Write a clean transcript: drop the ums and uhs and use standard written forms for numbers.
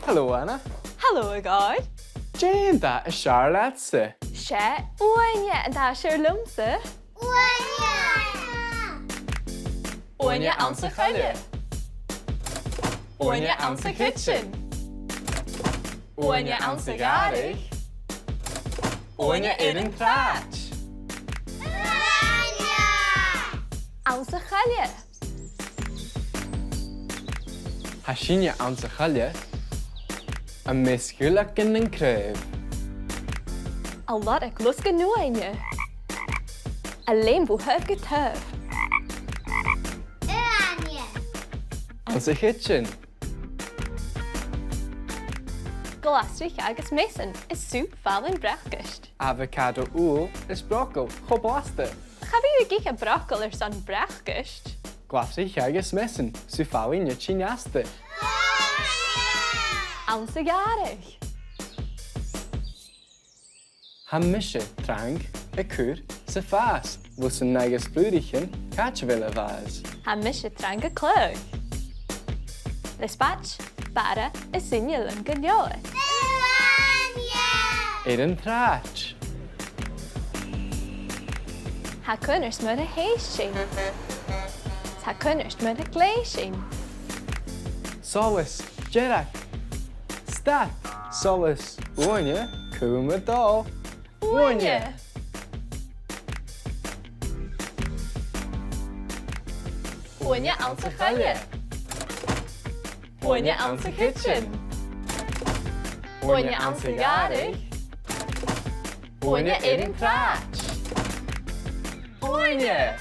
Hello, Anna. Hello, guy. Jane, that is Charlotte. She, Uaine, and that's your lumsa. Uaine aan zijn cuide. Uaine aan zijn kitchen. Uaine aan zijn garrig. Uaine in een praat. Aan zijn galje. Hashinya aan zijn galje. Een misgeluk in een kruif. Al laat ik luske nu Uaine. Alleen voor het getuig. Aan zijn kitchen. Glasrig agus mason is soep vallen breakfast. Avocado oel is brokkel. Goblaste. Ga je gekke brokkel er zo'n breakfast? Glasrig is messen. Sufalin je chinaste. Aan zijn garrig. Hamische trank. Een Cuir se faas. Wo zijn eigen bloedigen kaatje willen was. Han misje trange klug. Dispatch, bara is sinje lunken joe. In een praat. Ha kunners met een heesje. Ha kunners met een gleesje. Solus. Jerak. Stat. Solus. Uaine. Kuma dol. Uaine. Uaine aan zijn galje. Uaine aan zijn kitchen. Uaine aan zijn garrig. Uaine in een praat. Uaine.